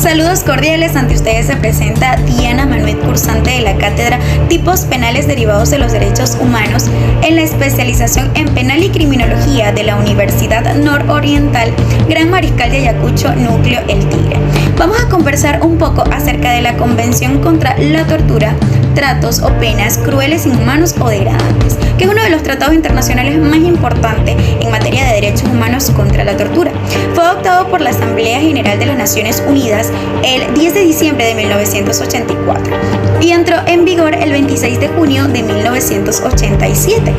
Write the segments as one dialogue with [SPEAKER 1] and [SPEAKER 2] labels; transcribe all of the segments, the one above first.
[SPEAKER 1] Saludos cordiales, ante ustedes se presenta Diana Manuet, cursante de la cátedra Tipos Penales Derivados de los Derechos Humanos en la especialización en Penal y Criminología de la Universidad Nororiental Gran Mariscal de Ayacucho, Núcleo El Tigre. Vamos a conversar un poco acerca de la Convención contra la Tortura, Tratos o Penas Crueles, Inhumanos o Degradantes, que es uno de los tratados internacionales más importantes en materia de derechos humanos contra la tortura. Fue adoptado por la Asamblea General de las Naciones Unidas el 10 de diciembre de 1984 y entró en vigor el 26 de junio de 1987.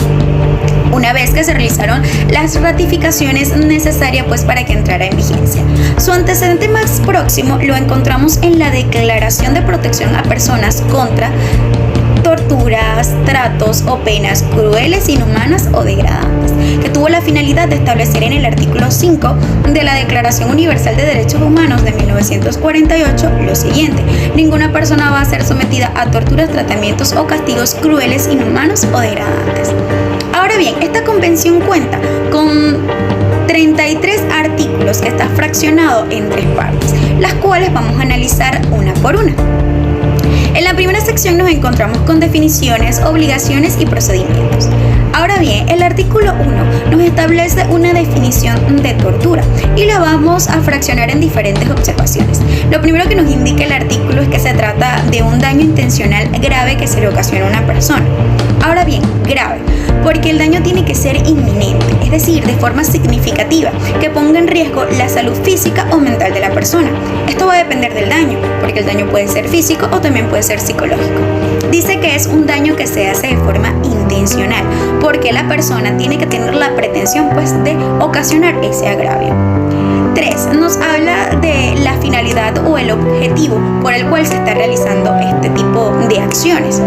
[SPEAKER 1] Una vez que se realizaron las ratificaciones necesarias para que entrara en vigencia. Su antecedente más próximo lo encontramos en la Declaración de Protección a Personas contra Torturas, Tratos o Penas Crueles, Inhumanas o Degradantes, que tuvo la finalidad de establecer en el artículo 5 de la Declaración Universal de Derechos Humanos de 1948 lo siguiente: ninguna persona va a ser sometida a torturas, tratamientos o castigos crueles, inhumanos o degradantes. Ahora bien, esta convención cuenta con 33 artículos que está fraccionado en 3 partes, las cuales vamos a analizar una por una. En la primera sección nos encontramos con definiciones, obligaciones y procedimientos. Ahora bien, el artículo 1 nos establece una definición de tortura y la vamos a fraccionar en diferentes observaciones. Lo primero que nos indica el artículo es que se trata de un daño intencional grave que se le ocasiona a una persona. Ahora bien, grave, porque el daño tiene que ser inminente, es decir, de forma significativa, que ponga en riesgo la salud física o mental de la persona. Esto va a depender del daño, porque el daño puede ser físico o también puede ser psicológico. Dice que es un daño que se hace de forma intencional, porque la persona tiene que tener la pretensión de ocasionar ese agravio. 3. Nos habla de la finalidad o el objetivo por el cual se está realizando este tipo de acciones.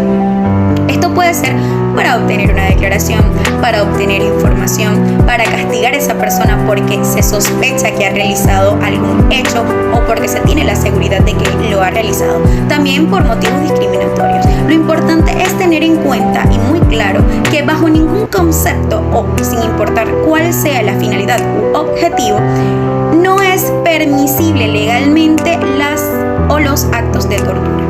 [SPEAKER 1] Esto puede ser para obtener una declaración, para obtener información, para castigar a esa persona porque se sospecha que ha realizado algún hecho o porque se tiene la seguridad de que lo ha realizado. También por motivos discriminatorios. Lo importante es tener en cuenta y muy claro que bajo ningún concepto o sin importar cuál sea la finalidad u objetivo, no es permisible legalmente los actos de tortura.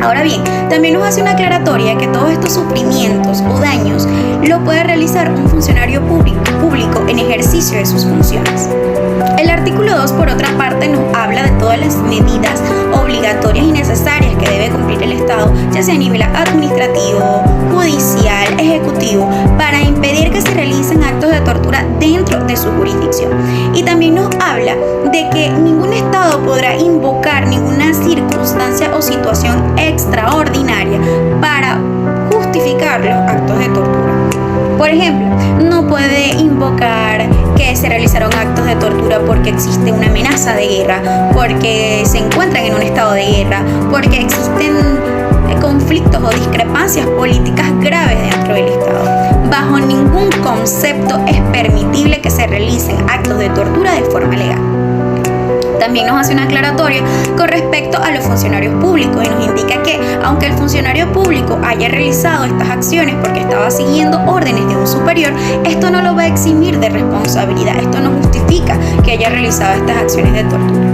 [SPEAKER 1] Ahora bien, también nos hace una aclaratoria que todos estos sufrimientos o daños lo puede realizar un funcionario público en ejercicio de sus funciones. El artículo 2, por otra parte, nos habla de todas las medidas obligatorias y necesarias que debe cumplir el Estado, ya sea a nivel administrativo, judicial, ejecutivo, para impedir que se realicen actos de tortura dentro de su jurisdicción. Y también nos habla de que ningún Estado podrá invocar ninguna circunstancia o situación extraordinaria para justificar los actos de tortura. Por ejemplo, no puede invocar que se realizaron actos de tortura porque existe una amenaza de guerra, porque se encuentran en un estado de guerra, porque existen conflictos o discrepancias políticas graves dentro del Estado. Bajo ningún concepto es permitible que se realicen actos de tortura de forma legal. También nos hace una aclaratoria con respecto a los funcionarios públicos y nos indica que, aunque el funcionario público haya realizado estas acciones porque estaba siguiendo órdenes de un superior, esto no lo va a eximir de responsabilidad. Esto no justifica que haya realizado estas acciones de tortura.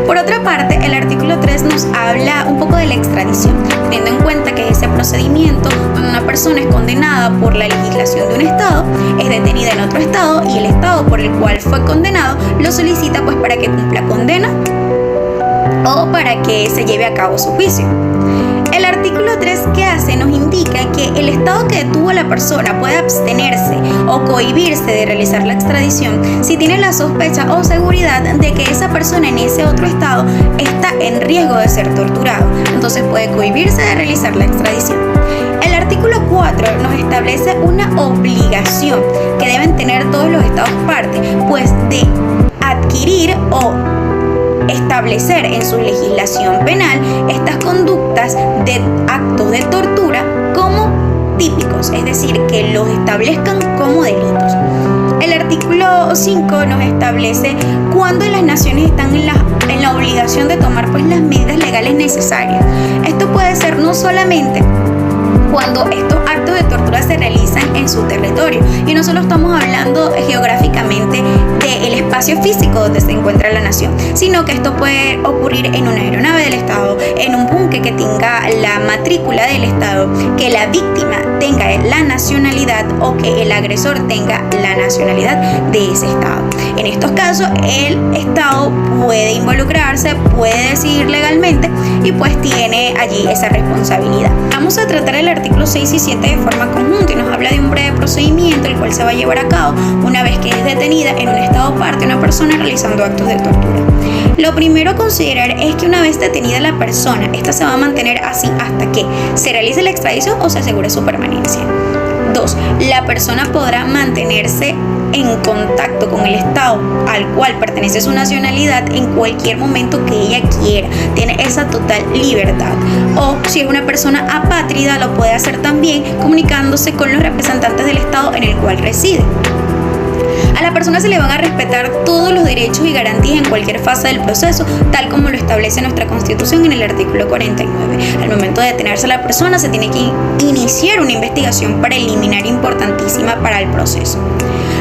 [SPEAKER 1] Por otra parte, el artículo 3 nos habla un poco de la extradición, teniendo en cuenta que ese procedimiento donde una persona es condenada por la legislación de un Estado, es detenida en otro Estado y el Estado por el cual fue condenado lo solicita para que cumpla condena o para que se lleve a cabo su juicio. El artículo 3 que hace nos indica que el Estado que detuvo a la persona puede abstenerse o cohibirse de realizar la extradición si tiene la sospecha o seguridad de que esa persona en ese otro Estado está en riesgo de ser torturado. Entonces puede cohibirse de realizar la extradición. El artículo 4 nos establece una obligación que deben tener todos los Estados partes, de adquirir o establecer en su legislación penal estas conductas de actos de tortura como típicos, es decir, que los establezcan como delitos. El artículo 5 nos establece cuándo las naciones están en la obligación de tomar las medidas legales necesarias. Esto puede ser no solamente cuando estos actos de tortura se realizan en su territorio. Y no solo estamos hablando geográficamente del espacio físico donde se encuentra la nación, sino que esto puede ocurrir en una aeronave del Estado, en un buque que tenga la matrícula del Estado, que la víctima tenga la nacionalidad o que el agresor tenga la nacionalidad de ese Estado. En estos casos, el Estado puede involucrarse, puede decidir legalmente y pues tiene allí esa responsabilidad. Vamos a tratar el artículo 6 y 7 de forma conjunta y nos habla de un breve procedimiento el cual se va a llevar a cabo una vez que es detenida en un Estado parte una persona realizando actos de tortura. Lo primero a considerar es que una vez detenida la persona, esta se va a mantener así hasta que se realice la extradición o se asegure su permanencia. 2. La persona podrá mantenerse en contacto con el Estado al cual pertenece su nacionalidad en cualquier momento que ella quiera. Tiene esa total libertad. O si es una persona apátrida, lo puede hacer también comunicándose con los representantes del Estado en el cual reside. A la persona se le van a respetar todos los derechos y garantías en cualquier fase del proceso, tal como lo establece nuestra Constitución en el artículo 49. Al momento de detenerse a la persona, se tiene que iniciar una investigación preliminar importantísima para el proceso.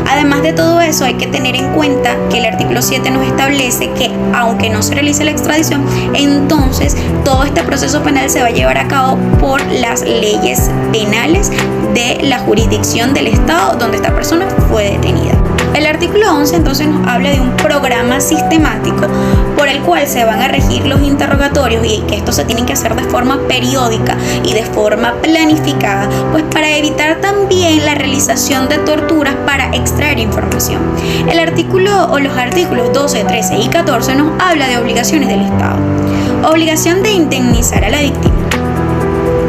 [SPEAKER 1] Además de todo eso, hay que tener en cuenta que el artículo 7 nos establece que, aunque no se realice la extradición, entonces todo este proceso penal se va a llevar a cabo por las leyes penales de la jurisdicción del Estado donde esta persona fue detenida. El artículo 11 entonces nos habla de un programa sistemático por el cual se van a regir los interrogatorios y que estos se tienen que hacer de forma periódica y de forma planificada, pues para evitar también la realización de torturas para extraer información. El artículo o los artículos 12, 13 y 14 nos habla de obligaciones del Estado. Obligación de indemnizar a la víctima.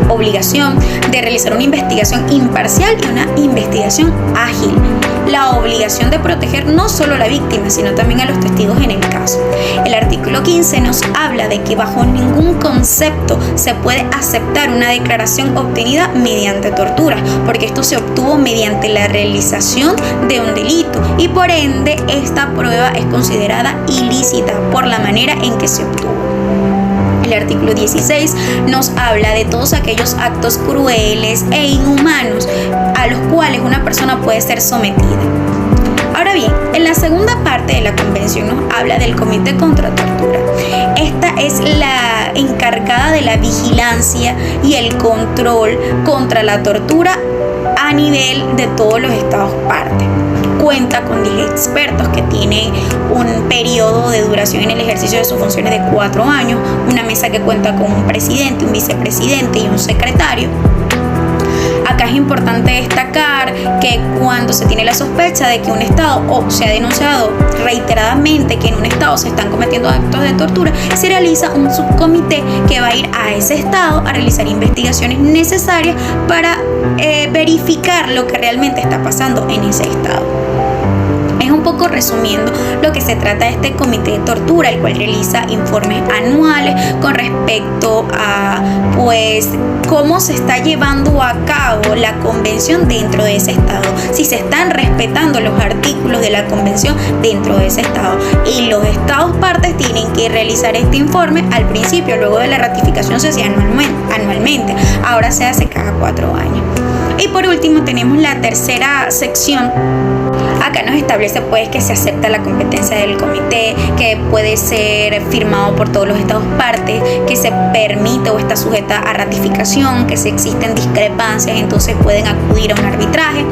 [SPEAKER 1] Obligación de realizar una investigación imparcial y una investigación ágil. La obligación de proteger no solo a la víctima, sino también a los testigos en el caso. El artículo 15 nos habla de que bajo ningún concepto se puede aceptar una declaración obtenida mediante tortura, porque esto se obtuvo mediante la realización de un delito y por ende esta prueba es considerada ilícita por la manera en que se obtuvo. El artículo 16 nos habla de todos aquellos actos crueles e inhumanos a los cuales una persona puede ser sometida. Ahora bien, en la segunda parte de la convención nos habla del Comité contra Tortura. Esta es la encargada de la vigilancia y el control contra la tortura a nivel de todos los estados parte. Cuenta con 10 expertos que tienen un periodo de duración en el ejercicio de sus funciones de 4 años, una mesa que cuenta con un presidente, un vicepresidente y un secretario. Acá es importante destacar que cuando se tiene la sospecha de que un Estado o se ha denunciado reiteradamente que en un Estado se están cometiendo actos de tortura, se realiza un subcomité que va a ir a ese Estado a realizar investigaciones necesarias para verificar lo que realmente está pasando en ese Estado. Es un poco resumiendo lo que se trata de este comité de tortura, el cual realiza informes anuales con respecto a cómo se está llevando a cabo la convención dentro de ese estado, si se están respetando los artículos de la convención dentro de ese estado. Y los estados partes tienen que realizar este informe al principio, luego de la ratificación se hacía anualmente, ahora se hace cada 4 años. Y por último tenemos la tercera sección. Acá nos establece que se acepta la competencia del comité, que puede ser firmado por todos los estados partes, que se permite o está sujeta a ratificación, que si existen discrepancias entonces pueden acudir a un arbitraje.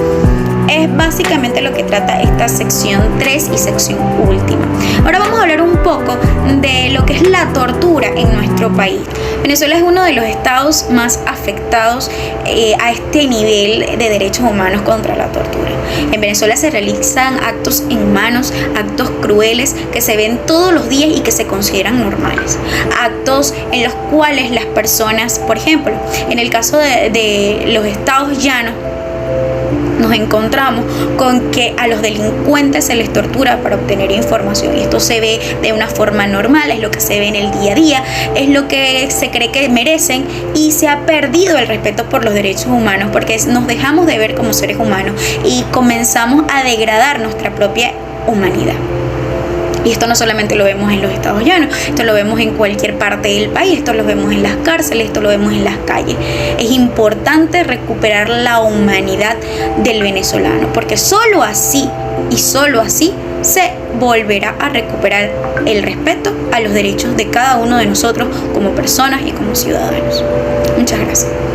[SPEAKER 1] Es básicamente lo que trata esta sección 3 y sección última. Ahora vamos a hablar un poco de lo que es la tortura en nuestro país. Venezuela es uno de los estados más afectados a este nivel de derechos humanos contra la tortura. En Venezuela se realizan actos inhumanos, actos crueles que se ven todos los días y que se consideran normales. Actos en los cuales las personas, por ejemplo, en el caso de los estados llanos, nos encontramos con que a los delincuentes se les tortura para obtener información y esto se ve de una forma normal, es lo que se ve en el día a día, es lo que se cree que merecen y se ha perdido el respeto por los derechos humanos porque nos dejamos de ver como seres humanos y comenzamos a degradar nuestra propia humanidad. Y esto no solamente lo vemos en los estados llanos, esto lo vemos en cualquier parte del país, esto lo vemos en las cárceles, esto lo vemos en las calles. Es importante recuperar la humanidad del venezolano, porque solo así y solo así se volverá a recuperar el respeto a los derechos de cada uno de nosotros como personas y como ciudadanos. Muchas gracias.